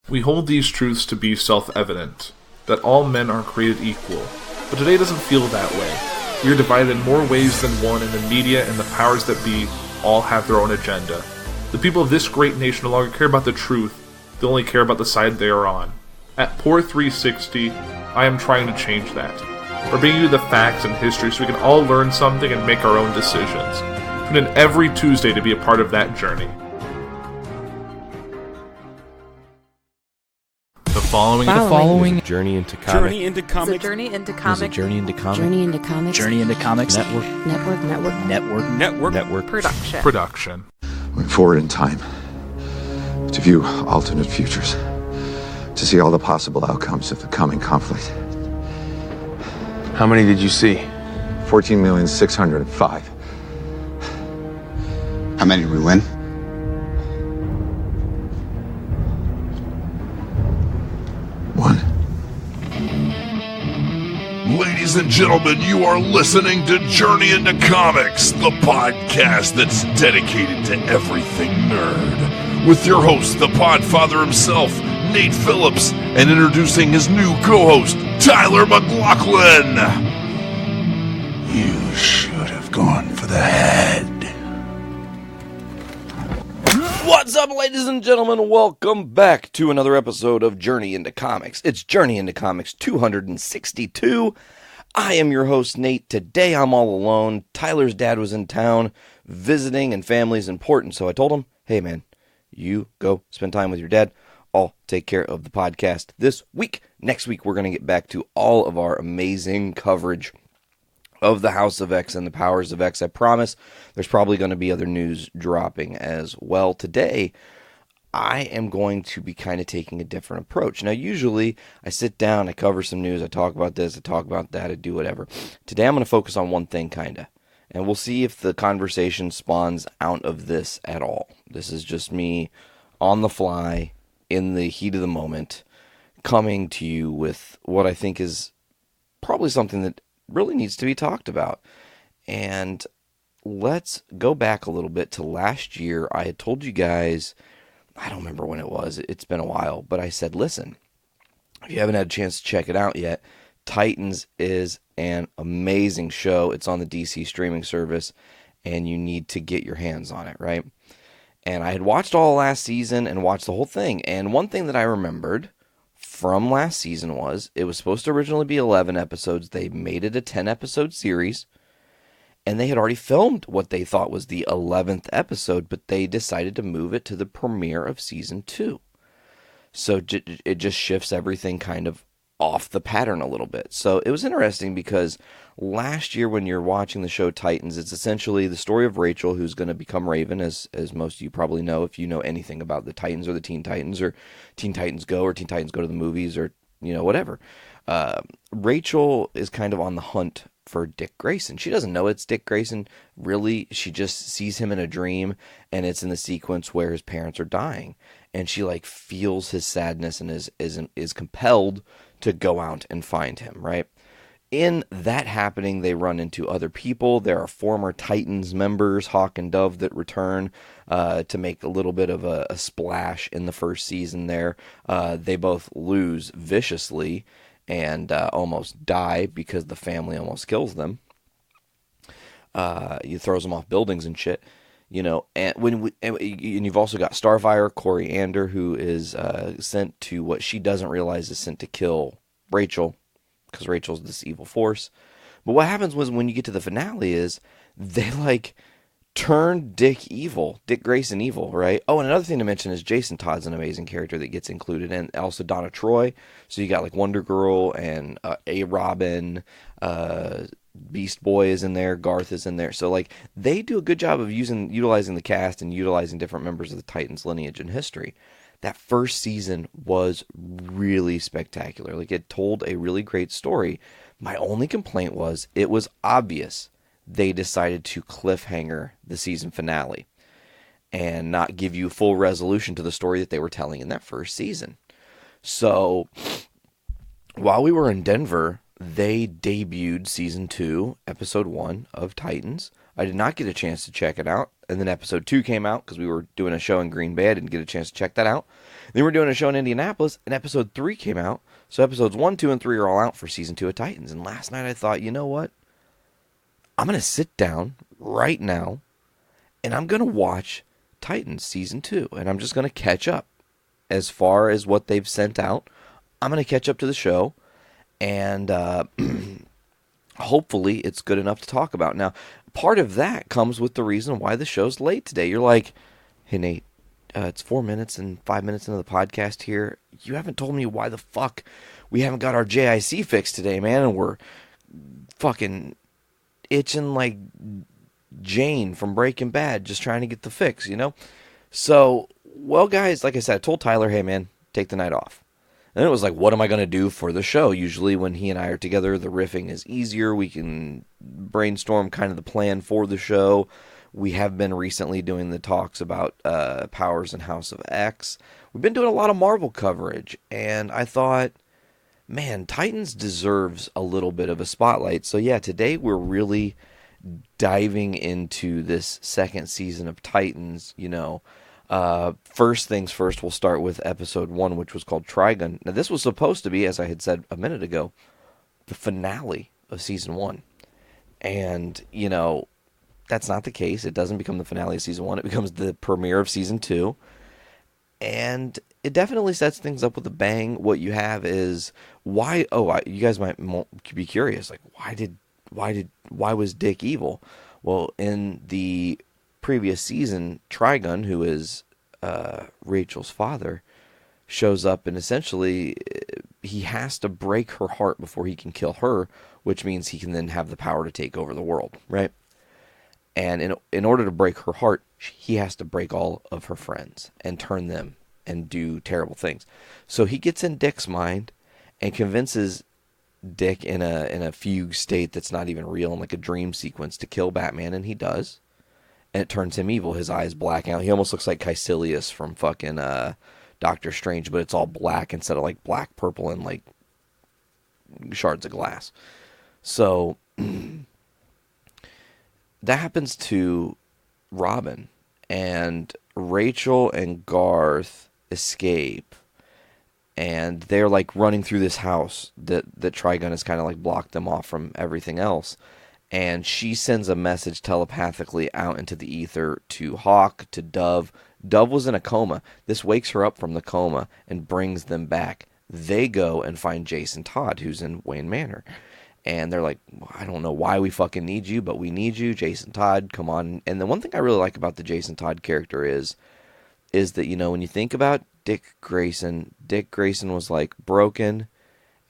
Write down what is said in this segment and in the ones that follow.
We hold these truths to be self-evident, that all men are created equal, but today doesn't feel that way. We are divided in more ways than one, and the media and the powers that be all have their own agenda. The people of this great nation no longer care about the truth, they only care about the side they are on. At Poor 360, I am trying to change that. We're bringing you the facts and history so we can all learn something and make our own decisions. Tune in every Tuesday to be a part of that journey. The following is a journey into comics. Journey into comics. Journey into comics. Journey into comics. Journey into comics. Journey into comics. Network. Production. Went forward in time to view alternate futures, to see all the possible outcomes of the coming conflict. How many did you see? 14,605,000. How many did we win? One. Ladies and gentlemen, you are listening to Journey into Comics, the podcast that's dedicated to everything nerd. With your host, the Podfather himself, Nate Phillips, and introducing his new co-host, Tyler McLaughlin. You should have gone for the head. What's up, ladies and gentlemen? Welcome back to another episode of Journey into Comics. It's Journey into Comics 262. I am your host, Nate. Today I'm all alone. Tyler's dad was in town visiting, and family's important, so I told him, hey man, you go spend time with your dad. I'll take care of the podcast this week. Next week, we're going to get back to all of our amazing coverage of the House of X and the Powers of X. I promise there's probably going to be other news dropping as well. Today, I am going to be kind of taking a different approach. Now, usually, I sit down, I cover some news, I talk about this, I talk about that, I do whatever. Today, I'm going to focus on one thing, kind of. And we'll see if the conversation spawns out of this at all. This is just me on the fly, in the heat of the moment, coming to you with what I think is probably something that really needs to be talked about. And let's go back a little bit to last year. I had told you guys, I don't remember when it was, it's been a while, but I said, listen, if you haven't had a chance to check it out yet, Titans is an amazing show. It's on the DC streaming service, and you need to get your hands on it, right? And I had watched all last season and watched the whole thing. And one thing that I remembered from last season was it was supposed to originally be 11 episodes. They made it a 10-episode series. And they had already filmed what they thought was the 11th episode, but they decided to move it to the premiere of season 2. So it just shifts everything kind of off the pattern a little bit. So it was interesting because last year when you're watching the show Titans, it's essentially the story of Rachel, who's going to become Raven, as most of you probably know if you know anything about the Titans or the Teen Titans or Teen Titans Go or Teen Titans Go to the movies or, whatever. Rachel is kind of on the hunt for Dick Grayson. She doesn't know it's Dick Grayson, really. She just sees him in a dream, and it's in the sequence where his parents are dying. And she feels his sadness and is compelled to go out and find him, right? In that happening, they run into other people. There are former Titans members, Hawk and Dove, that return to make a little bit of a splash in the first season there. They both lose viciously and almost die because the family almost kills them. He throws them off buildings and shit. And you've also got Starfire, Coriander, who is sent to what she doesn't realize is sent to kill Rachel, because Rachel's this evil force. But what happens was when you get to the finale is they turn Dick Grayson evil, right? Oh, and another thing to mention is Jason Todd's an amazing character that gets included, and also Donna Troy. So you got Wonder Girl and A Robin, Beast Boy is in there, Garth is in there. So they do a good job of utilizing the cast and utilizing different members of the Titans lineage and history. That first season was really spectacular. It told a really great story. My only complaint was it was obvious they decided to cliffhanger the season finale and not give you full resolution to the story that they were telling in that first season. So while we were in Denver, they debuted season 2, episode 1 of Titans. I did not get a chance to check it out. And then episode 2 came out because we were doing a show in Green Bay. I didn't get a chance to check that out. Then we're doing a show in Indianapolis, and episode 3 came out. So episodes 1, 2, and 3 are all out for season 2 of Titans. And last night I thought, you know what? I'm going to sit down right now, and I'm going to watch Titans season 2. And I'm just going to catch up as far as what they've sent out. I'm going to catch up to the show, and hopefully it's good enough to talk about. Now, part of that comes with the reason why the show's late today. You're like, hey, Nate, it's 4 minutes and 5 minutes into the podcast here. You haven't told me why the fuck we haven't got our JIC fixed today, man, and we're fucking itching like Jane from Breaking Bad, just trying to get the fix, you know? So, well, guys, like I said, I told Tyler, hey, man, take the night off. And then it was like, what am I going to do for the show? Usually when he and I are together, the riffing is easier. We can brainstorm kind of the plan for the show. We have been recently doing the talks about Powers and House of X. We've been doing a lot of Marvel coverage. And I thought, man, Titans deserves a little bit of a spotlight. So yeah, today we're really diving into this second season of Titans, you know. First things first, we'll start with episode 1, which was called Trigun. Now, this was supposed to be, as I had said a minute ago, the finale of season 1. And, you know, that's not the case. It doesn't become the finale of season 1. It becomes the premiere of season 2. And it definitely sets things up with a bang. What you have is why, you guys might be curious, like, why was Dick evil? Well, in the previous season, Trigun, who is Rachel's father, shows up, and essentially he has to break her heart before he can kill her, which means he can then have the power to take over the world, right? And in order to break her heart, he has to break all of her friends and turn them and do terrible things. So he gets in Dick's mind and convinces Dick in a fugue state that's not even real, in like a dream sequence, to kill Batman, and he does. And it turns him evil. His eyes black out. He almost looks like Caecilius from fucking Doctor Strange, but it's all black instead of like black, purple, and like shards of glass. So that happens to Robin, and Rachel and Garth escape, and they're like running through this house that Trigun has kind of like blocked them off from everything else. And she sends a message telepathically out into the ether to Hawk, to Dove. Dove was in a coma. This wakes her up from the coma and brings them back. They go and find Jason Todd, who's in Wayne Manor. And they're like, I don't know why we fucking need you, but we need you. Jason Todd, come on. And the one thing I really like about the Jason Todd character is that, you know, when you think about Dick Grayson was like broken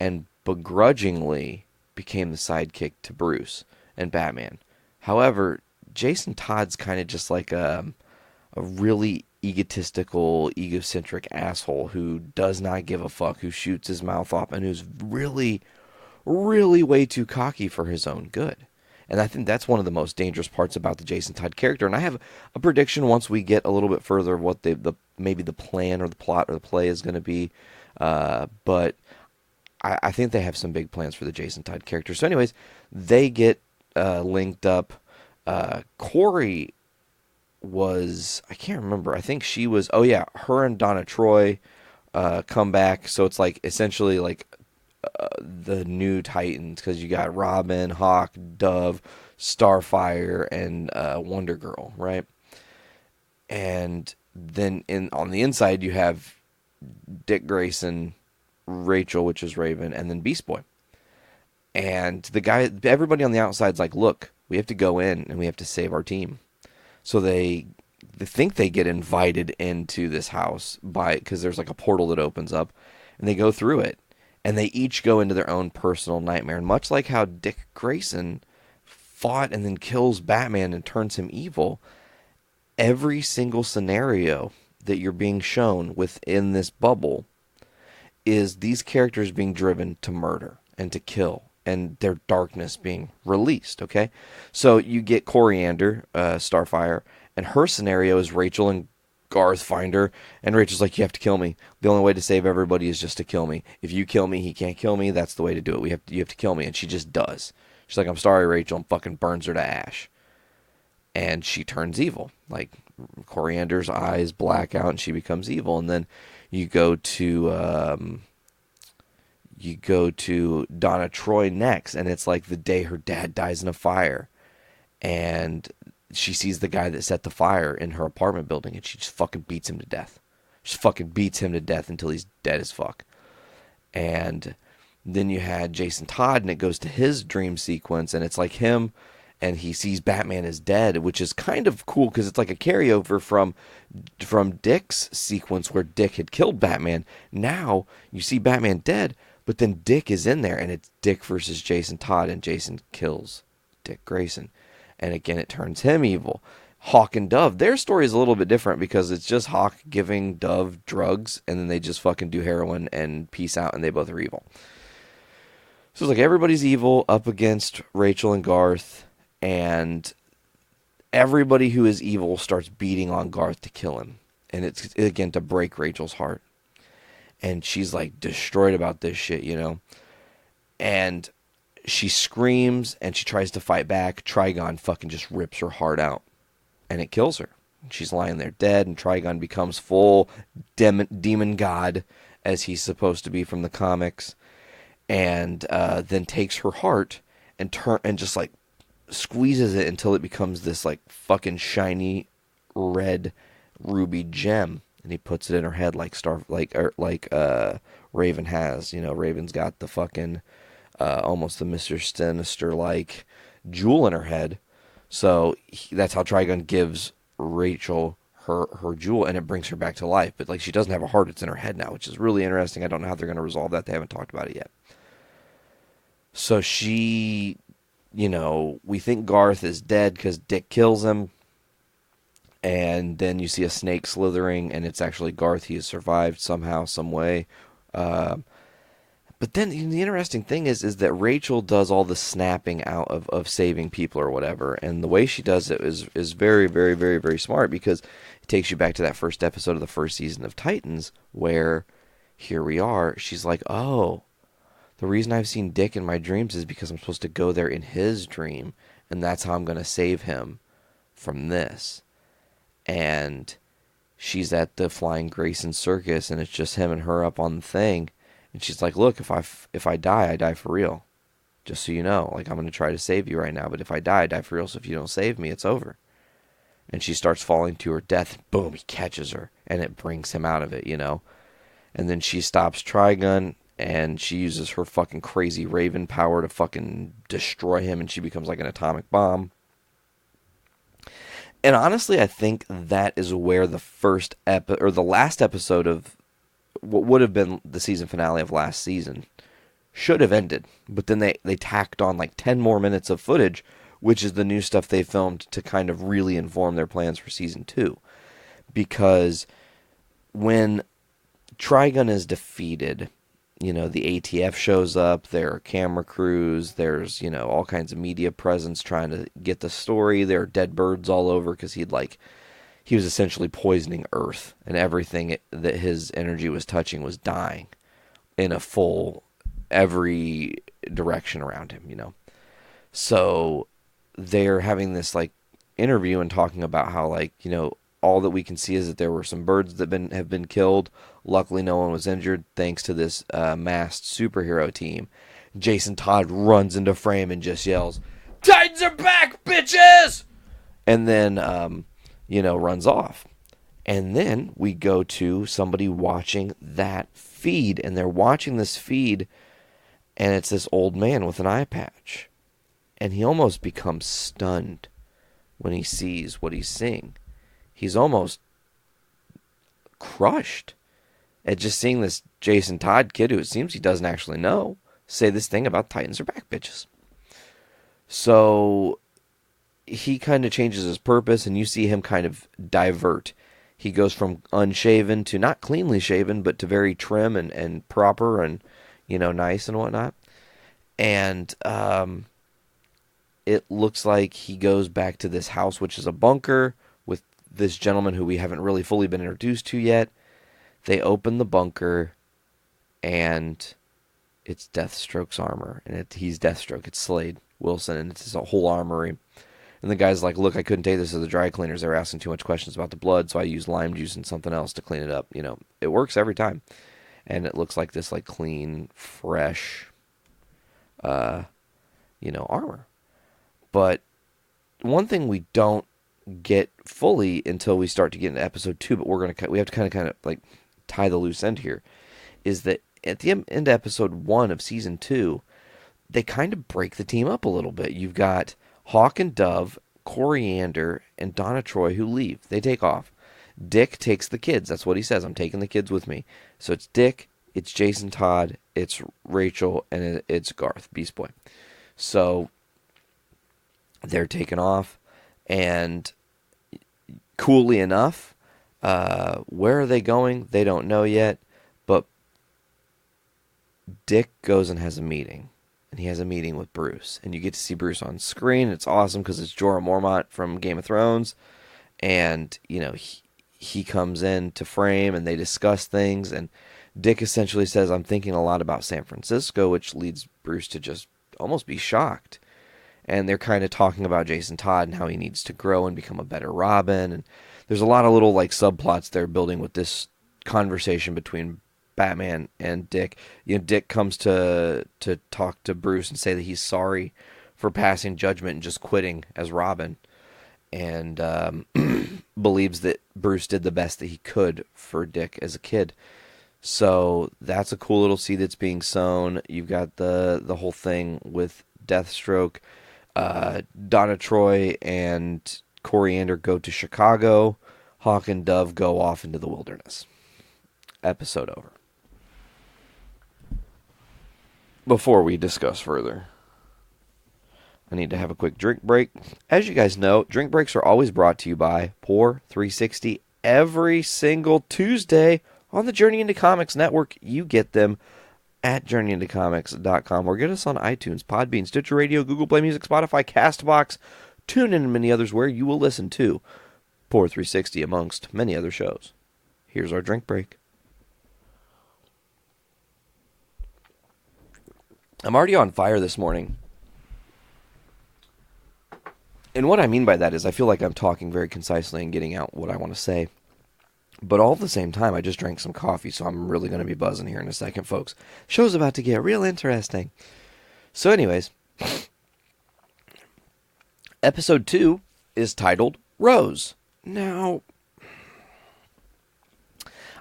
and begrudgingly became the sidekick to Bruce and Batman. However, Jason Todd's kind of just like a really egotistical, egocentric asshole who does not give a fuck, who shoots his mouth off, and who's really, really way too cocky for his own good. And I think that's one of the most dangerous parts about the Jason Todd character. And I have a prediction once we get a little bit further of what maybe the plan or the plot or the play is going to be. But I think they have some big plans for the Jason Todd character. So anyways, they get linked up. Corey was, I can't remember. I think she was, her and Donna Troy come back. So it's like essentially like the new Titans, because you got Robin, Hawk, Dove, Starfire, and Wonder Girl, right? And then on the inside you have Dick Grayson, Rachel, which is Raven, and then Beast Boy. And everybody on the outside's like, look, we have to go in and we have to save our team. So they think they get invited into this house because there's like a portal that opens up, and they go through it. And they each go into their own personal nightmare. And much like how Dick Grayson fought and then kills Batman and turns him evil, every single scenario that you're being shown within this bubble is these characters being driven to murder and to kill, and their darkness being released, okay? So you get Coriander, Starfire, and her scenario is Rachel and Garth find her, and Rachel's like, you have to kill me. The only way to save everybody is just to kill me. If you kill me, he can't kill me. That's the way to do it. You have to kill me. And she just does. She's like, I'm sorry, Rachel, and fucking burns her to ash. and she turns evil. Like Coriander's eyes black out and she becomes evil. And then you go to Donna Troy next, and it's like the day her dad dies in a fire, and she sees the guy that set the fire in her apartment building, and she just fucking beats him to death. Just fucking beats him to death until he's dead as fuck. And then you had Jason Todd, and it goes to his dream sequence, and it's like him, and he sees Batman is dead, which is kind of cool because it's like a carryover from Dick's sequence where Dick had killed Batman. Now you see Batman dead, but then Dick is in there, and it's Dick versus Jason Todd, and Jason kills Dick Grayson. And again, it turns him evil. Hawk and Dove, their story is a little bit different because it's just Hawk giving Dove drugs, and then they just fucking do heroin and peace out, and they both are evil. So it's like everybody's evil up against Rachel and Garth, and everybody who is evil starts beating on Garth to kill him. And it's, again, to break Rachel's heart. And she's like destroyed about this shit, you know. And she screams and she tries to fight back. Trigon fucking just rips her heart out. And it kills her. She's lying there dead, and Trigon becomes full demon god, as he's supposed to be from the comics. And then takes her heart and just like squeezes it until it becomes this like fucking shiny red ruby gem. And he puts it in her head like Raven has. You know, Raven's got the fucking almost the Mr. Sinister like jewel in her head. So that's how Trigon gives Rachel her jewel, and it brings her back to life. But like she doesn't have a heart; it's in her head now, which is really interesting. I don't know how they're going to resolve that. They haven't talked about it yet. So she, you know, we think Garth is dead because Dick kills him. And then you see a snake slithering, and it's actually Garth. He has survived somehow, some way. But then the interesting thing is that Rachel does all the snapping out of saving people or whatever. And the way she does it is very, very, very, very smart, because it takes you back to that first episode of the first season of Titans, where here we are. She's like, oh, the reason I've seen Dick in my dreams is because I'm supposed to go there in his dream, and that's how I'm going to save him from this. And she's at the Flying Grayson Circus, and it's just him and her up on the thing. And she's like, look, if I die, I die for real. Just so you know, like, I'm going to try to save you right now, but if I die, I die for real. So if you don't save me, it's over. And she starts falling to her death. Boom, he catches her, and it brings him out of it, you know. And then she stops Trigon, and she uses her fucking crazy Raven power to fucking destroy him, and she becomes like an atomic bomb. And honestly, I think that is where the the last episode of what would have been the season finale of last season should have ended. But then they tacked on like 10 more minutes of footage, which is the new stuff they filmed to kind of really inform their plans for season 2. Because when Trigon is defeated, you know, the ATF shows up, there are camera crews, there's, you know, all kinds of media presence trying to get the story. There are dead birds all over because he was essentially poisoning Earth, and everything that his energy was touching was dying in a full every direction around him, you know. So they're having this like interview and talking about how, like, you know, all that we can see is that there were some birds that have been killed. Luckily, no one was injured thanks to this masked superhero team. Jason Todd runs into frame and just yells, "Titans are back, bitches!" And then, you know, runs off. And then we go to somebody watching that feed, and they're watching this feed, and it's this old man with an eye patch. And he almost becomes stunned when he sees what he's seeing. He's almost crushed at just seeing this Jason Todd kid, who it seems he doesn't actually know, say this thing about Titans are back, bitches. So he kind of changes his purpose, and you see him kind of divert. He goes from unshaven to not cleanly shaven, but to very trim and proper and, you know, nice and whatnot. And it looks like he goes back to this house, which is a bunker, with this gentleman who we haven't really fully been introduced to yet. They open the bunker, and it's Deathstroke's armor. And he's Deathstroke. It's Slade Wilson, and it's his whole armory. And And the guy's like, look, I couldn't take this to the dry cleaners. They were asking too much questions about the blood, so I used lime juice and something else to clean it up. You know, it works every time. And it looks like this, like, clean, fresh, armor. But one thing we don't get fully until we start to get into episode 2, but we have to kind of like tie the loose end here, is that at the end of episode 1 of season 2, they kind of break the team up a little bit. You've got Hawk and Dove, Coriander, and Donna Troy who leave. They take off. Dick takes the kids. That's what he says. I'm taking the kids with me. So it's Dick, it's Jason Todd, it's Rachel, and it's Garth, Beast Boy. So they're taken off, and coolly enough, where are they going? They don't know yet, but Dick goes and has a meeting. And he has a meeting with Bruce. And you get to see Bruce on screen. It's awesome because it's Jorah Mormont from Game of Thrones. And, he comes in to frame and they discuss things. And Dick essentially says, I'm thinking a lot about San Francisco, which leads Bruce to just almost be shocked. And they're kind of talking about Jason Todd and how he needs to grow and become a better Robin. And there's a lot of little like subplots they're building with this conversation between Batman and Dick. Dick comes to talk to Bruce and say that he's sorry for passing judgment and just quitting as Robin, and believes that Bruce did the best that he could for Dick as a kid. So that's a cool little seed that's being sown. You've got the whole thing with Deathstroke. Donna Troy and Coriander go to Chicago. Hawk and Dove go off into the wilderness. Episode over. Before we discuss further, I need to have a quick drink break. As you guys know, drink breaks are always brought to you by Pour 360 every single Tuesday on the Journey into Comics Network. You get them at journeyintocomics.com or get us on iTunes, Podbean, Stitcher Radio, Google Play Music, Spotify, CastBox, TuneIn, and many others where you will listen to Pour 360 amongst many other shows. Here's our drink break. I'm already on fire this morning. And what I mean by that is I feel like I'm talking very concisely and getting out what I want to say. But all at the same time, I just drank some coffee, so I'm really going to be buzzing here in a second, folks. Show's about to get real interesting. So anyways, episode 2 is titled Rose. Now,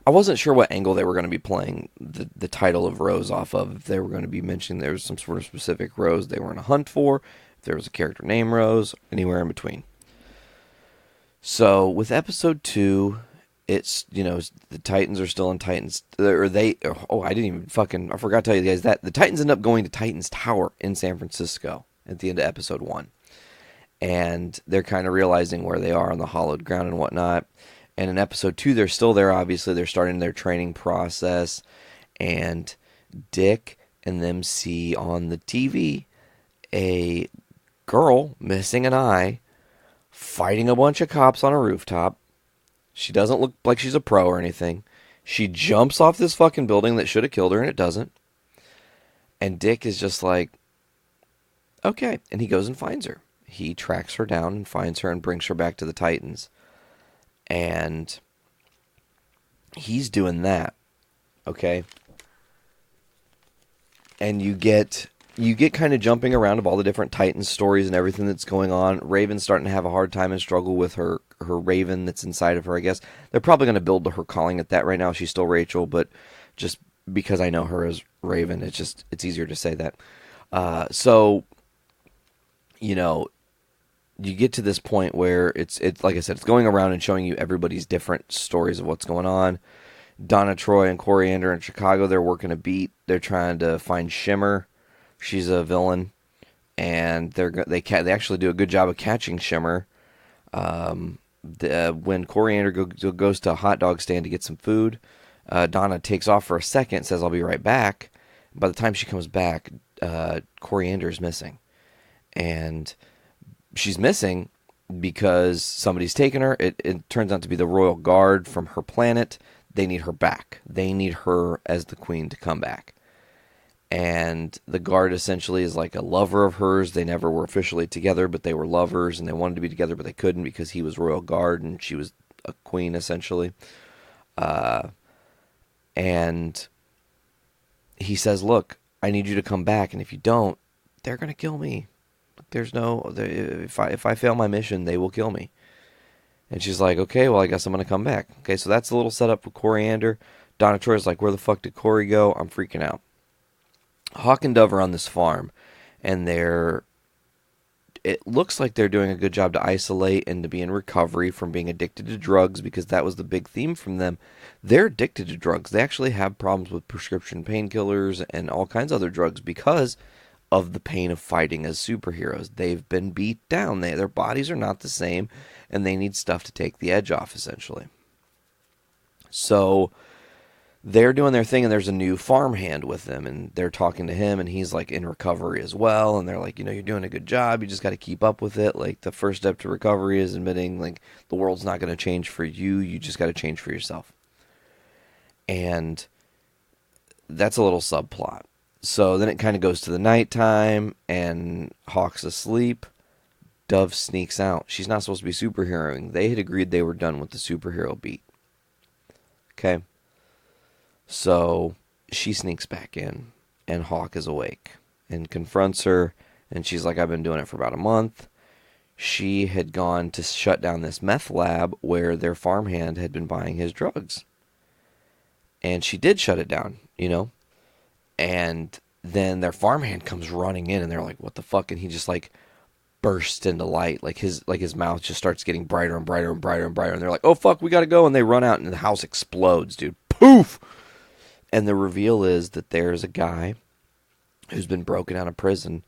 I wasn't sure what angle they were going to be playing the title of Rose off of. If they were going to be mentioning there was some sort of specific Rose they were in a hunt for, if there was a character named Rose, anywhere in between. So with episode 2, it's, the Titans are still in Titans, I forgot to tell you guys that. The Titans end up going to Titans Tower in San Francisco at the end of episode 1. And they're kind of realizing where they are on the hallowed ground and whatnot. And in episode 2, they're still there, obviously. They're starting their training process. And Dick and them see on the TV a girl missing an eye fighting a bunch of cops on a rooftop. She doesn't look like she's a pro or anything. She jumps off this fucking building that should have killed her, and it doesn't. And Dick is just like, okay. And he goes and finds her. He tracks her down and finds her and brings her back to the Titans. And he's doing that, okay? And you get kind of jumping around of all the different Titans stories and everything that's going on. Raven's starting to have a hard time and struggle with her Raven that's inside of her, I guess. They're probably going to build to her calling it that right now. She's still Rachel, but just because I know her as Raven, it's easier to say that. You get to this point where it's like I said, it's going around and showing you everybody's different stories of what's going on. Donna Troy and Coriander in Chicago, they're working a beat. They're trying to find Shimmer. She's a villain, and they actually do a good job of catching Shimmer. When Coriander goes to a hot dog stand to get some food, Donna takes off for a second, says, "I'll be right back." By the time she comes back, Coriander is missing, and she's missing because somebody's taken her. It turns out to be the Royal Guard from her planet. They need her back. They need her as the queen to come back. And the guard essentially is like a lover of hers. They never were officially together, but they were lovers, and they wanted to be together, but they couldn't because he was royal guard and she was a queen, essentially. And he says, look, I need you to come back, and if you don't, they're going to kill me. If I fail my mission, they will kill me. And she's like, okay, well, I guess I'm going to come back. Okay, so that's a little setup with Coriander. Donna Troy's like, where the fuck did Corey go? I'm freaking out. Hawk and Dove are on this farm, and it looks like they're doing a good job to isolate and to be in recovery from being addicted to drugs, because that was the big theme from them. They're addicted to drugs. They actually have problems with prescription painkillers and all kinds of other drugs because of the pain of fighting as superheroes. They've been beat down. Their bodies are not the same, and they need stuff to take the edge off, essentially. So they're doing their thing, and there's a new farmhand with them, and they're talking to him, and he's like in recovery as well, and they're like, you're doing a good job, you just got to keep up with it. Like, the first step to recovery is admitting, like, the world's not going to change for you, you just got to change for yourself. And that's a little subplot. So then it kind of goes to the nighttime, and Hawk's asleep. Dove sneaks out. She's not supposed to be superheroing. They had agreed they were done with the superhero beat. Okay. So she sneaks back in, and Hawk is awake and confronts her, and she's like, I've been doing it for about a month. She had gone to shut down this meth lab where their farmhand had been buying his drugs. And she did shut it down, And then their farmhand comes running in, and they're like, what the fuck? And he just like bursts into light. Like his mouth just starts getting brighter and brighter and brighter and brighter. And they're like, oh fuck, we gotta go. And they run out, and the house explodes, dude. Poof! And the reveal is that there's a guy who's been broken out of prison,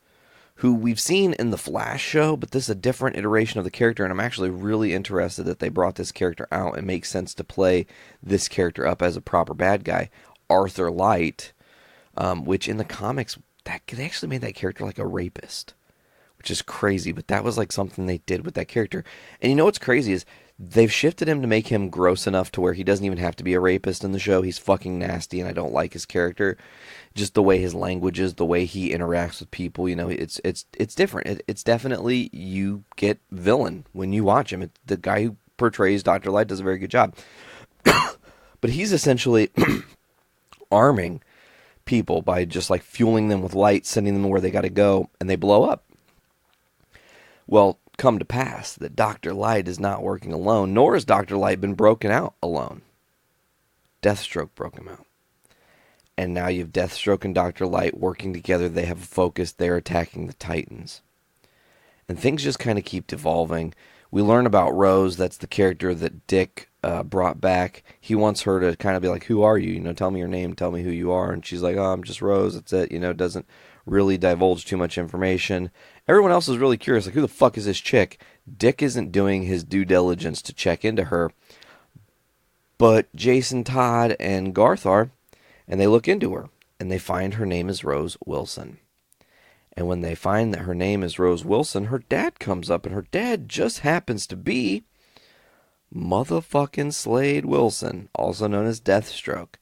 who we've seen in the Flash show, but this is a different iteration of the character, and I'm actually really interested that they brought this character out. It makes sense to play this character up as a proper bad guy. Arthur Light, which in the comics, they actually made that character like a rapist, which is crazy, but that was like something they did with that character. And what's crazy is they've shifted him to make him gross enough to where he doesn't even have to be a rapist in the show. He's fucking nasty, and I don't like his character. Just the way his language is, the way he interacts with people, it's different. It's definitely, you get villain when you watch him. The guy who portrays Dr. Light does a very good job. But he's essentially arming people by just like fueling them with light, sending them where they got to go, and they blow up. Well, come to pass that Dr. Light is not working alone, nor has Dr. Light been broken out alone. Deathstroke broke him out. And now you have Deathstroke and Dr. Light working together. They have a focus. They're attacking the Titans. And things just kind of keep devolving. We learn about Rose. That's the character that Dick brought back. He wants her to kind of be like, who are you? Tell me your name. Tell me who you are. And she's like, oh, I'm just Rose. That's it. Doesn't really divulge too much information. Everyone else is really curious, like, who the fuck is this chick? Dick isn't doing his due diligence to check into her, but Jason Todd and Garth are, and they look into her, and they find her name is Rose Wilson. And when they find that her name is Rose Wilson, her dad comes up, and her dad just happens to be motherfucking Slade Wilson, also known as Deathstroke.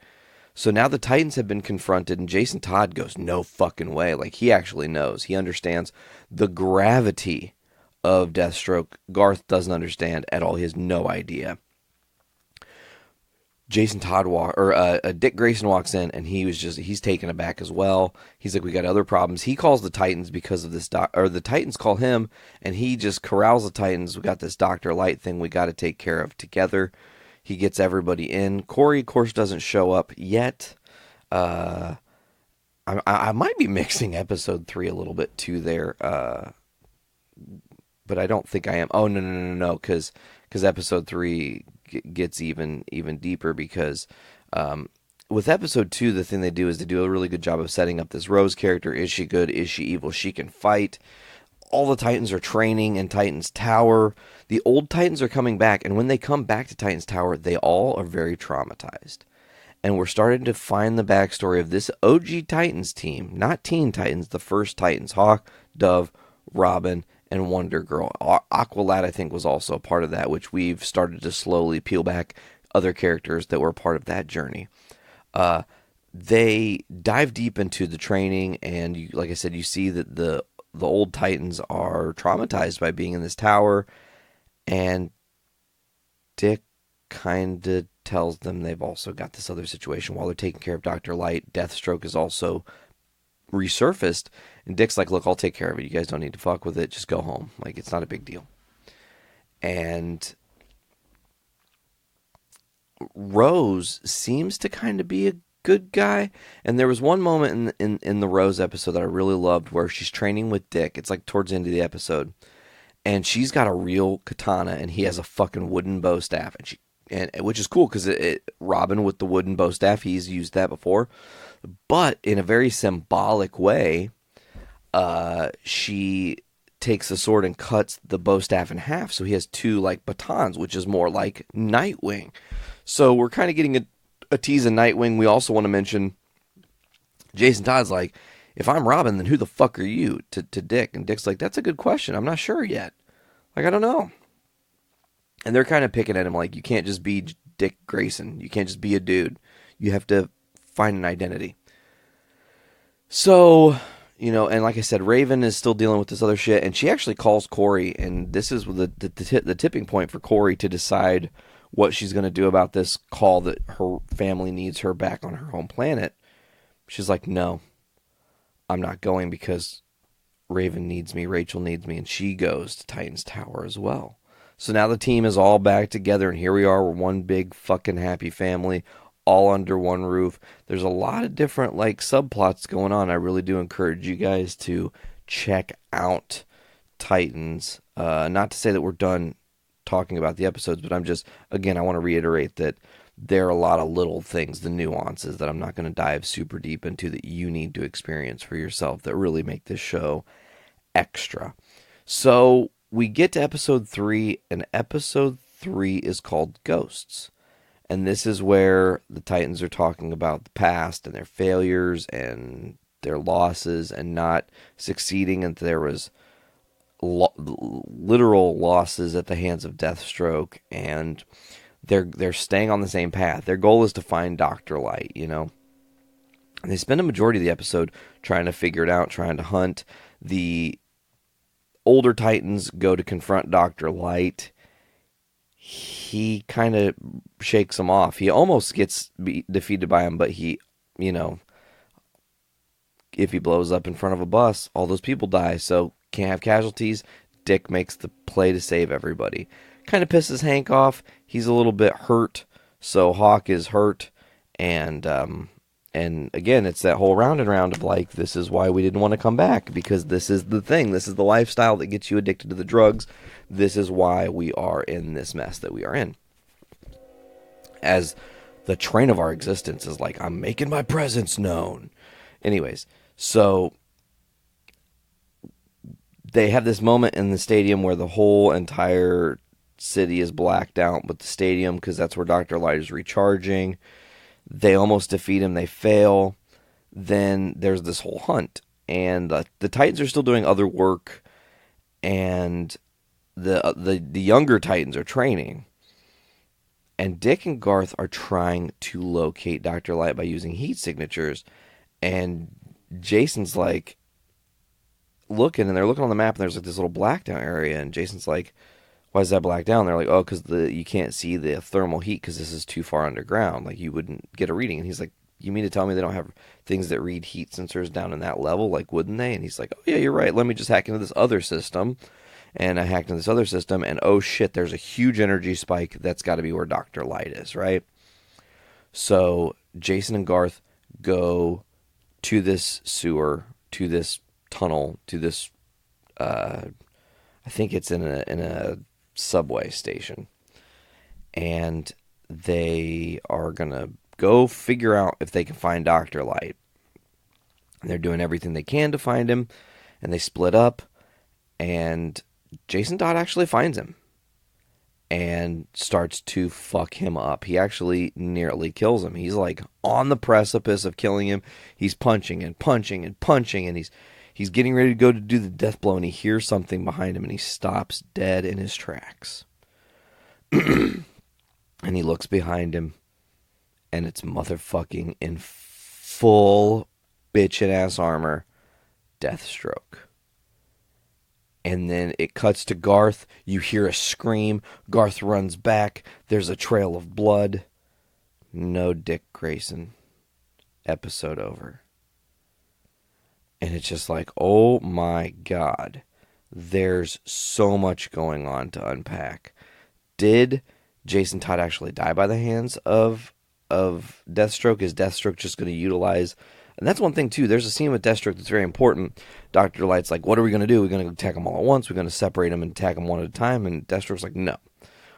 So now the Titans have been confronted, and Jason Todd goes, no fucking way. Like, he actually knows. He understands the gravity of Deathstroke. Garth doesn't understand at all. He has no idea. Jason Todd Dick Grayson walks in, and he's taken aback as well. He's like, we got other problems. He calls the Titans because of this, or the Titans call him, and he just corrals the Titans. We got this Dr. Light thing we got to take care of together. He gets everybody in. Corey, of course, doesn't show up yet. I might be mixing episode 3 a little bit too there, but I don't think I am. Oh, no, because episode 3 gets even deeper, because with episode 2, the thing they do is they do a really good job of setting up this Rose character. Is she good? Is she evil? She can fight. All the Titans are training in Titan's Tower. The old Titans are coming back, and when they come back to Titan's Tower, they all are very traumatized. And we're starting to find the backstory of this OG Titans team, not Teen Titans, the first Titans. Hawk, Dove, Robin, and Wonder Girl. Aqualad, I think, was also a part of that, which we've started to slowly peel back other characters that were part of that journey. they dive deep into the training, and you, like I said, you see that the old Titans are traumatized by being in this tower, and Dick kind of tells them they've also got this other situation while they're taking care of Dr. Light. Deathstroke is also resurfaced, and Dick's like, look, I'll take care of it. You guys don't need to fuck with it. Just go home. Like, it's not a big deal. And Rose seems to kind of be a good guy, and there was one moment in the Rose episode that I really loved where she's training with Dick. It's like towards the end of the episode, and she's got a real katana, and he has a fucking wooden bow staff, and which is cool because Robin with the wooden bow staff, he's used that before, but in a very symbolic way, she takes the sword and cuts the bow staff in half, so he has two like batons, which is more like Nightwing. So we're kind of getting a tease of Nightwing. We also want to mention Jason Todd's like, if I'm Robin, then who the fuck are you? To Dick. And Dick's like, that's a good question. I'm not sure yet. Like, I don't know. And they're kind of picking at him like, you can't just be Dick Grayson. You can't just be a dude. You have to find an identity. So, you know, and like I said, Raven is still dealing with this other shit, and she actually calls Corey, and this is the tipping point for Corey to decide what she's going to do about this call that her family needs her back on her home planet. She's like, no, I'm not going because Raven needs me, Rachel needs me, and she goes to Titan's Tower as well. So now the team is all back together, and here we are, we're one big fucking happy family, all under one roof. There's a lot of different like subplots going on. I really do encourage you guys to check out Titans. Not to say that we're done talking about the episodes, but I'm just, again, I want to reiterate that there are a lot of little things, the nuances that I'm not going to dive super deep into that you need to experience for yourself that really make this show extra. So we get to episode 3, and episode 3 is called Ghosts. And this is where the Titans are talking about the past and their failures and their losses and not succeeding, and there was literal losses at the hands of Deathstroke, and they're staying on the same path. Their goal is to find Dr. Light, you know. And they spend a majority of the episode trying to figure it out, trying to hunt. The older Titans go to confront Dr. Light. He kind of shakes them off. He almost gets defeated by him, but he, you know, if he blows up in front of a bus, all those people die, so can't have casualties. Dick makes the play to save everybody. Kind of pisses Hank off. He's a little bit hurt, so Hawk is hurt, and again, it's that whole round and round of like, this is why we didn't want to come back, because this is the thing. This is the lifestyle that gets you addicted to the drugs. This is why we are in this mess that we are in. As the train of our existence is like, I'm making my presence known. Anyways, so they have this moment in the stadium where the whole entire city is blacked out but the stadium, because that's where Dr. Light is recharging. They almost defeat him. They fail. Then there's this whole hunt, and the Titans are still doing other work, and the younger Titans are training. And Dick and Garth are trying to locate Dr. Light by using heat signatures. And Jason's like looking, and they're looking on the map, and there's like this little blacked out area. And Jason's like, why is that blacked out? And they're like, oh, because you can't see the thermal heat because this is too far underground. Like, you wouldn't get a reading. And he's like, you mean to tell me they don't have things that read heat sensors down in that level? Like, wouldn't they? And he's like, oh, yeah, you're right. Let me just hack into this other system. And I hacked into this other system, and oh shit, there's a huge energy spike. That's got to be where Dr. Light is, right? So Jason and Garth go to this sewer, to this tunnel, to this, I think it's in a subway station. And they are going to go figure out if they can find Dr. Light. And they're doing everything they can to find him, and they split up, and Jason Todd actually finds him and starts to fuck him up. He actually nearly kills him. He's like on the precipice of killing him. He's punching and punching and punching, and he's getting ready to go to do the death blow, and he hears something behind him, and he stops dead in his tracks. And he looks behind him, and it's motherfucking full bitchin' ass armor, Deathstroke. And then it cuts to Garth. You hear a scream. Garth runs back. There's a trail of blood. No Dick Grayson. Episode over. And it's just like, oh my God. There's so much going on to unpack. Did Jason Todd actually die by the hands of Deathstroke? Is Deathstroke just going to utilize... And that's one thing, too. There's a scene with Deathstroke that's very important. Dr. Light's like, what are we going to do? We're going to attack them all at once. We're going to separate them and attack them one at a time. And Deathstroke's like, no.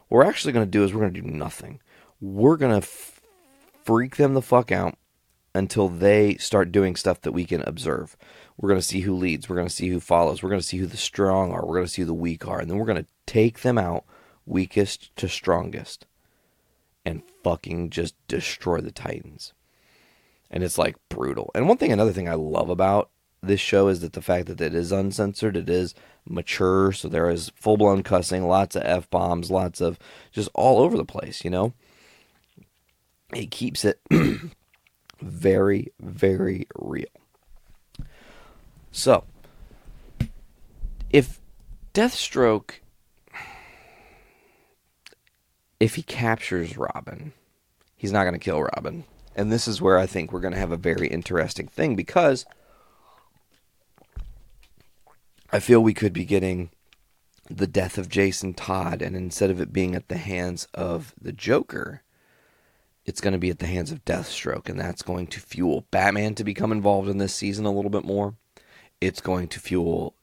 What we're actually going to do is we're going to do nothing. We're going to freak them the fuck out until they start doing stuff that we can observe. We're going to see who leads. We're going to see who follows. We're going to see who the strong are. We're going to see who the weak are. And then we're going to take them out, weakest to strongest, and fucking just destroy the Titans. And it's like brutal. And another thing I love about this show is that the fact that it is uncensored, it is mature, so there is full-blown cussing, lots of F-bombs, lots of just all over the place, you know? It keeps it very, very real. So, if Deathstroke, if he captures Robin, he's not going to kill Robin. And this is where I think we're going to have a very interesting thing, because I feel we could be getting the death of Jason Todd, and instead of it being at the hands of the Joker, it's going to be at the hands of Deathstroke, and that's going to fuel Batman to become involved in this season a little bit more. It's going to fuel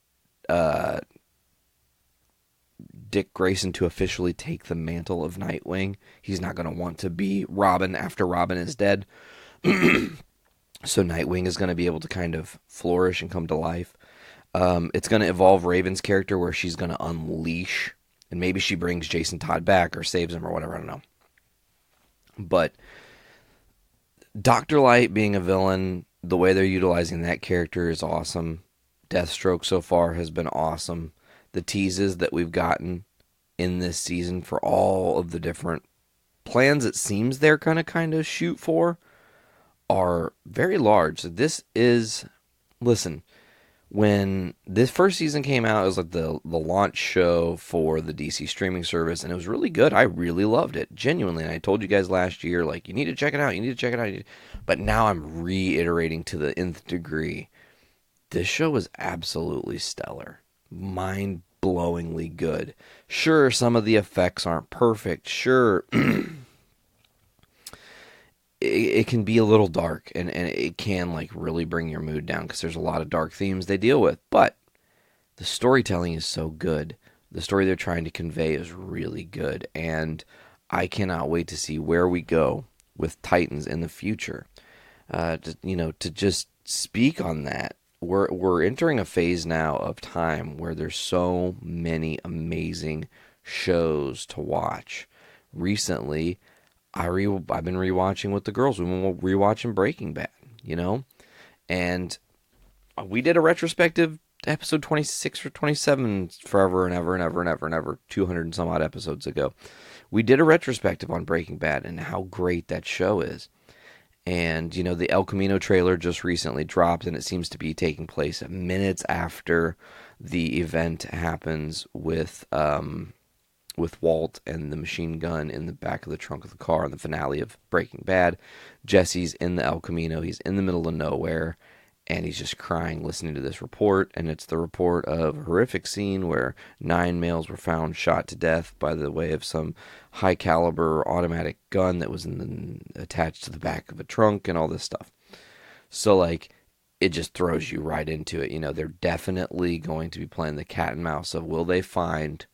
Dick Grayson to officially take the mantle of Nightwing. He's not going to want to be Robin after Robin is dead. So Nightwing is going to be able to kind of flourish and come to life. It's going to evolve Raven's character, where she's going to unleash, and maybe she brings Jason Todd back or saves him or whatever, I don't know. But Dr. Light being a villain, the way they're utilizing that character is awesome. Deathstroke so far has been awesome. The teases that we've gotten in this season for all of the different plans it seems they're going to kind of shoot for are very large. So this is, listen, when this first season came out, it was like the launch show for the DC streaming service, and it was really good. I really loved it, genuinely. And I told you guys last year, like, you need to check it out. You need to check it out. But now I'm reiterating to the nth degree. This show was absolutely stellar. Mind-blowingly good. Sure, some of the effects aren't perfect. Sure, it can be a little dark, and it can like really bring your mood down, because there's a lot of dark themes they deal with. But the storytelling is so good. The story they're trying to convey is really good, and I cannot wait to see where we go with Titans in the future. To just speak on that. We're entering a phase now of time where there's so many amazing shows to watch. Recently, I've been rewatching with the girls. We've been rewatching Breaking Bad, and we did a retrospective episode 26 or 27 forever and ever and ever and ever and ever 200 and some odd episodes ago. We did a retrospective on Breaking Bad and how great that show is. And, the El Camino trailer just recently dropped, and it seems to be taking place minutes after the event happens with Walt and the machine gun in the back of the trunk of the car in the finale of Breaking Bad. Jesse's in the El Camino. He's in the middle of nowhere, and he's just crying listening to this report. And it's the report of a horrific scene where 9 males were found shot to death by the way of some high-caliber automatic gun that was attached to the back of a trunk and all this stuff. So, it just throws you right into it. They're definitely going to be playing the cat and mouse of, will they find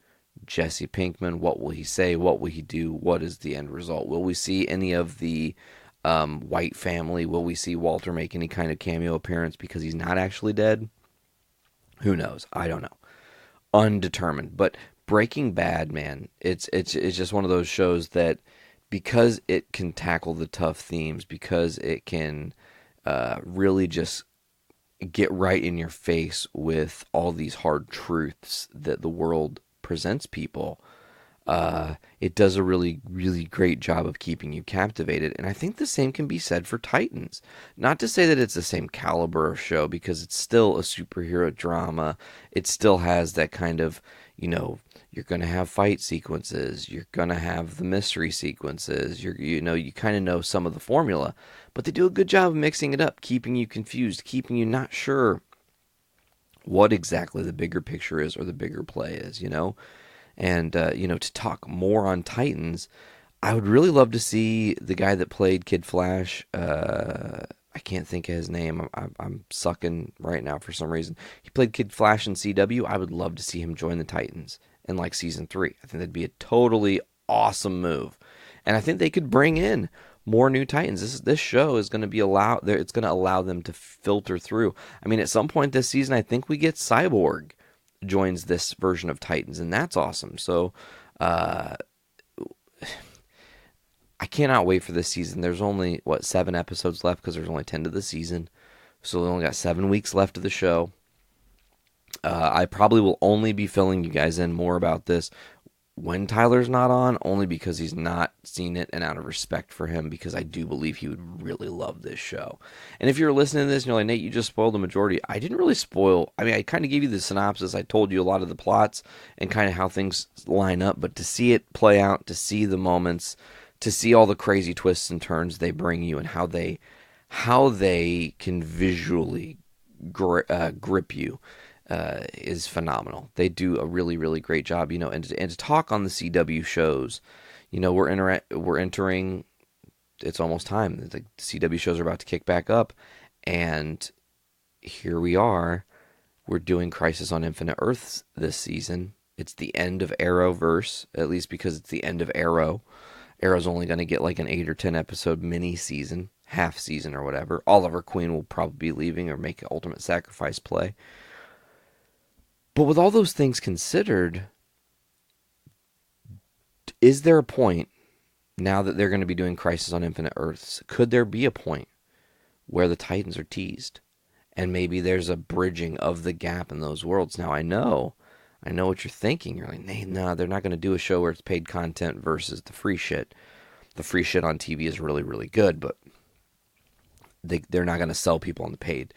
Jesse Pinkman? What will he say? What will he do? What is the end result? Will we see any of the White family? Will we see Walter make any kind of cameo appearance because he's not actually dead? Who knows? I don't know. Undetermined. But Breaking Bad, man, it's just one of those shows that, because it can tackle the tough themes, because it can really just get right in your face with all these hard truths that the world presents people, It does a really, really great job of keeping you captivated. And I think the same can be said for Titans. Not to say that it's the same caliber of show, because it's still a superhero drama. It still has that kind of, you're going to have fight sequences. You're going to have the mystery sequences. You kind of know some of the formula. But they do a good job of mixing it up, keeping you confused, keeping you not sure what exactly the bigger picture is or the bigger play is, And, to talk more on Titans, I would really love to see the guy that played Kid Flash. I can't think of his name. I'm sucking right now for some reason. He played Kid Flash in CW. I would love to see him join the Titans in like season 3. I think that'd be a totally awesome move. And I think they could bring in more new Titans. This show is going to be it's going to allow them to filter through. I mean, at some point this season, I think we get Cyborg joins this version of Titans, and that's awesome. So I cannot wait for this season. There's only 7 episodes left, because there's only 10 to the season, so we only got 7 weeks left of the show. I probably will only be filling you guys in more about this when Tyler's not on, only because he's not seen it, and out of respect for him, because I do believe he would really love this show. And if you're listening to this and you're like, Nate, you just spoiled the majority. I didn't really spoil. I mean, I kind of gave you the synopsis. I told you a lot of the plots and kind of how things line up, but to see it play out, to see the moments, to see all the crazy twists and turns they bring you, and how they can visually grip you, is phenomenal. They do a really, really great job, and to talk on the CW shows, we're entering, it's almost time. The CW shows are about to kick back up, and here we are. We're doing Crisis on Infinite Earths this season. It's the end of Arrowverse, at least because it's the end of Arrow. Arrow's only going to get like an 8 or 10 episode mini season, half season or whatever. Oliver Queen will probably be leaving or make an Ultimate Sacrifice play. But with all those things considered, is there a point, now that they're going to be doing Crisis on Infinite Earths, could there be a point where the Titans are teased? And maybe there's a bridging of the gap in those worlds. Now, I know what you're thinking. You're like, no, they're not going to do a show where it's paid content versus the free shit. The free shit on TV is really, really good, but they're not going to sell people on the paid.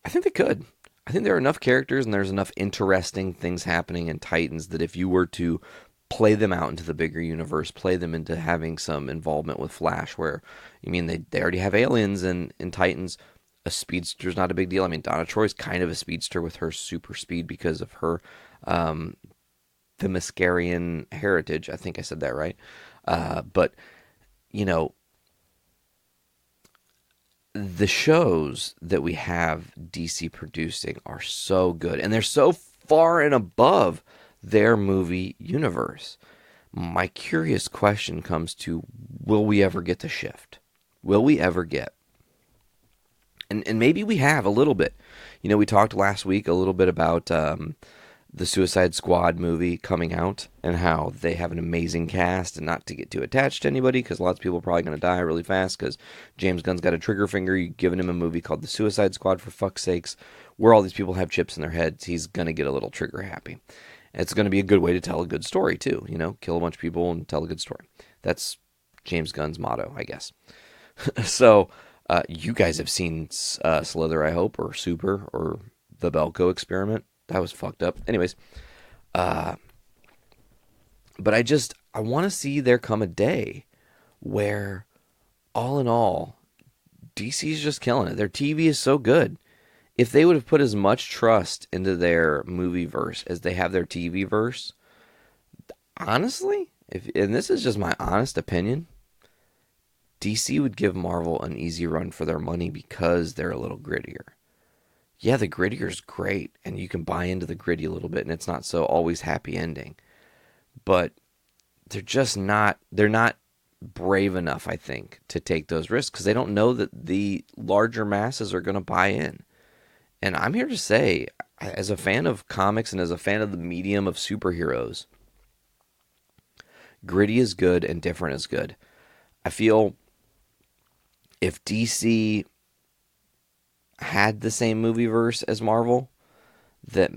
I think they could. I think there are enough characters and there's enough interesting things happening in Titans that if you were to play them out into the bigger universe, play them into having some involvement with Flash, where, they already have aliens in Titans. A speedster's not a big deal. I mean, Donna Troy's kind of a speedster with her super speed because of her Themyscirian heritage. I think I said that right. But, the shows that we have DC producing are so good, and they're so far and above their movie universe. My curious question comes to, will we ever get the shift? Will we ever get? And maybe we have a little bit. We talked last week a little bit about the Suicide Squad movie coming out and how they have an amazing cast, and not to get too attached to anybody, because lots of people are probably going to die really fast because James Gunn's got a trigger finger. You've given him a movie called The Suicide Squad, for fuck's sakes, where all these people have chips in their heads. He's going to get a little trigger happy. It's going to be a good way to tell a good story too, kill a bunch of people and tell a good story. That's James Gunn's motto, I guess. So you guys have seen Slither, I hope, or Super, or the Belko Experiment. That was fucked up. Anyways, but I want to see there come a day where, all in all, DC's just killing it. Their TV is so good. If they would have put as much trust into their movie verse as they have their TV verse, honestly, and this is just my honest opinion, DC would give Marvel an easy run for their money because they're a little grittier. Yeah, the grittier is great, and you can buy into the gritty a little bit, and it's not so always happy ending. But they're not brave enough, I think, to take those risks, because they don't know that the larger masses are going to buy in. And I'm here to say, as a fan of comics and as a fan of the medium of superheroes, gritty is good and different is good. I feel if DC had the same movie verse as Marvel, that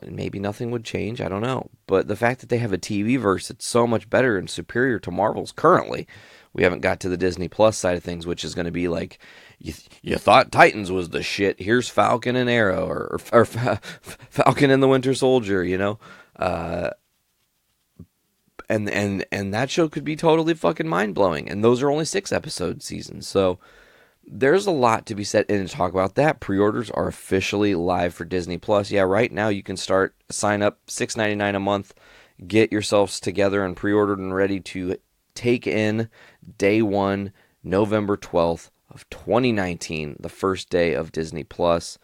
maybe nothing would change. I don't know. But the fact that they have a TV verse that's so much better and superior to Marvel's currently, we haven't got to the Disney Plus side of things, which is going to be like, you thought Titans was the shit. Here's Falcon and Arrow, or Falcon and the Winter Soldier, you know? And that show could be totally fucking mind-blowing. And those are only 6-episode seasons. So there's a lot to be said. And to talk about that, pre-orders are officially live for Disney Plus. Yeah, right now you can sign up $6.99 a month, get yourselves together and pre-ordered and ready to take in day one, November 12th of 2019, the first day of Disney Plus.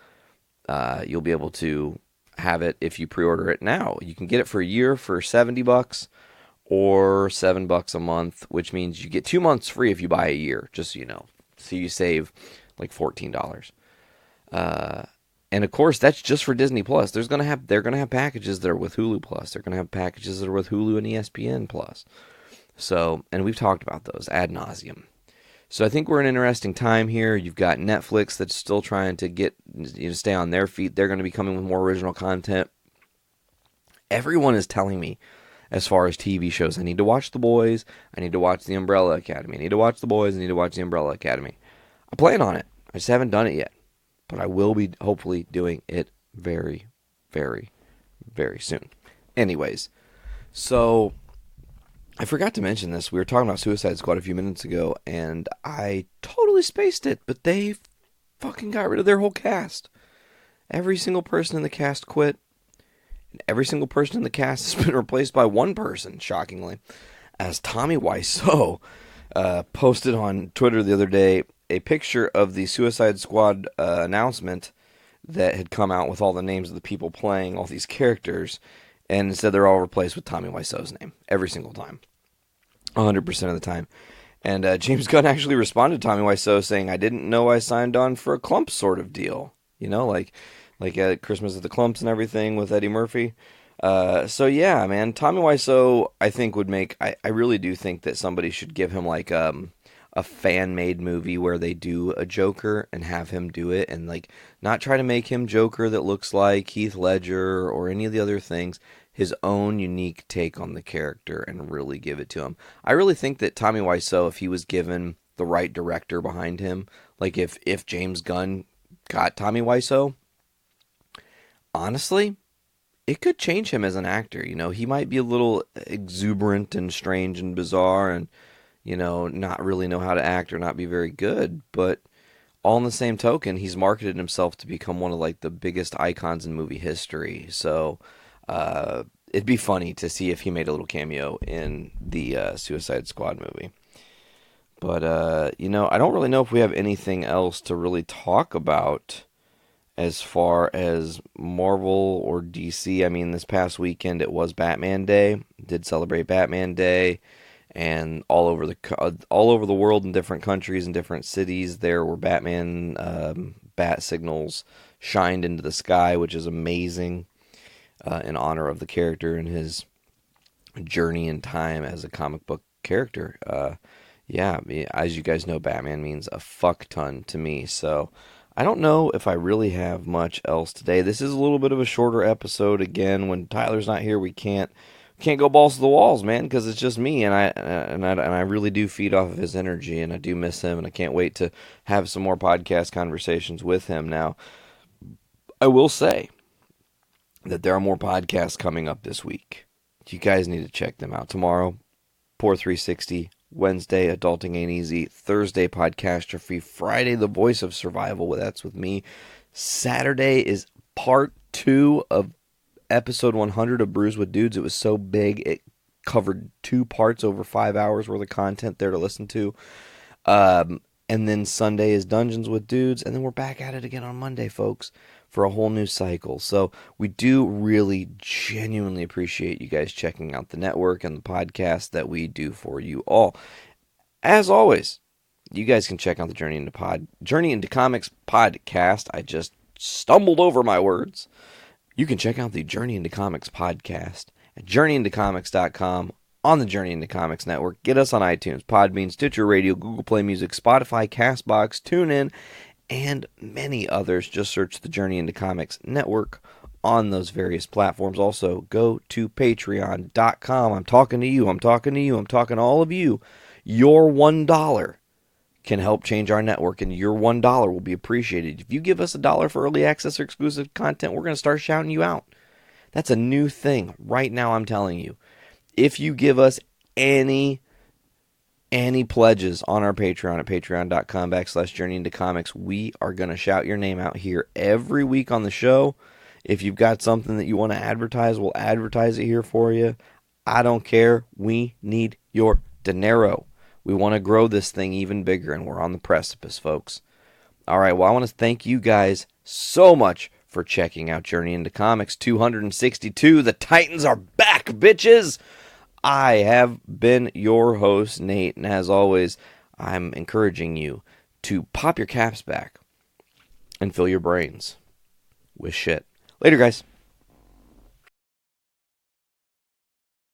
You'll be able to have it if you pre-order it now. You can get it for a year for $70 or $7 a month, which means you get 2 months free if you buy a year, just so you know. So you save like $14. And of course, that's just for Disney Plus. They're gonna have packages that are with Hulu Plus. They're gonna have packages that are with Hulu and ESPN Plus. So, and we've talked about those ad nauseum. So I think we're in an interesting time here. You've got Netflix that's still trying to stay on their feet. They're going to be coming with more original content. Everyone is telling me, as far as TV shows, I need to watch The Boys. I need to watch The Umbrella Academy. I need to watch The Boys. I need to watch The Umbrella Academy. I plan on it. I just haven't done it yet. But I will be hopefully doing it very, very, very soon. Anyways, so I forgot to mention this. We were talking about Suicide Squad a few minutes ago, and I totally spaced it, but they fucking got rid of their whole cast. Every single person in the cast quit, and every single person in the cast has been replaced by one person, shockingly, as Tommy Wiseau posted on Twitter the other day a picture of the Suicide Squad announcement that had come out with all the names of the people playing all these characters, and instead they're all replaced with Tommy Wiseau's name every single time, 100% of the time. And James Gunn actually responded to Tommy Wiseau saying, "I didn't know I signed on for a Clump sort of deal." You know, like at Christmas at the Clumps and everything with Eddie Murphy. So yeah, man, Tommy Wiseau, I think would make. I really do think that somebody should give him like a fan-made movie where they do a Joker and have him do it, and like not try to make him Joker that looks like Heath Ledger or any of the other things. His own unique take on the character and really give it to him. I really think that Tommy Wiseau, if he was given the right director behind him, like if James Gunn got Tommy Wiseau, honestly, it could change him as an actor. You know, he might be a little exuberant and strange and bizarre and, you know, not really know how to act or not be very good, but all in the same token, he's marketed himself to become one of like the biggest icons in movie history. So it'd be funny to see if he made a little cameo in the Suicide Squad movie. But, you know, I don't really know if we have anything else to really talk about as far as Marvel or DC. I mean, this past weekend it was Batman Day. Did celebrate Batman Day. And all over the world in different countries and different cities, there were Batman bat signals shined into the sky, which is amazing, in honor of the character and his journey in time as a comic book character. Yeah, as you guys know, Batman means a fuck ton to me. So I don't know if I really have much else today. This is a little bit of a shorter episode. Again, when Tyler's not here, we can't go balls to the walls, man, because it's just me, and I really do feed off of his energy, and I do miss him, and I can't wait to have some more podcast conversations with him. Now, I will say that there are more podcasts coming up this week. You guys need to check them out. Tomorrow, Poor 360. Wednesday, Adulting Ain't Easy. Thursday, Podcastrophe. Friday, The Voice of Survival. That's with me. Saturday is part 2 of episode 100 of Brews with Dudes. It was so big, it covered 2 parts over 5 hours worth of content there to listen to. And then Sunday is Dungeons with Dudes, and then we're back at it again on Monday, folks, for a whole new cycle. So we do really genuinely appreciate you guys checking out the network and the podcast that we do for you all. As always, you guys can check out the Journey into Comics podcast. I just stumbled over my words. You can check out the Journey into Comics podcast at journeyintocomics.com, on the Journey into Comics network. Get us on iTunes, Podbean, Stitcher Radio, Google Play Music, Spotify, CastBox, TuneIn, and many others. Just search the Journey into Comics network on those various platforms. Also, go to patreon.com. I'm talking to you. I'm talking to all of you. Your $1 can help change our network, and your $1 will be appreciated. If you give us $1 for early access or exclusive content, we're going to start shouting you out. That's a new thing right now, I'm telling you. If you give us any pledges on our Patreon at patreon.com/journeyintocomics, we are going to shout your name out here every week on the show. If you've got something that you want to advertise, we'll advertise it here for you. I don't care. We need your dinero. We want to grow this thing even bigger, and we're on the precipice, folks. All right, well, I want to thank you guys so much for checking out Journey into Comics 262. The Titans are back, bitches! I have been your host, Nate, and as always, I'm encouraging you to pop your caps back and fill your brains with shit. Later, guys.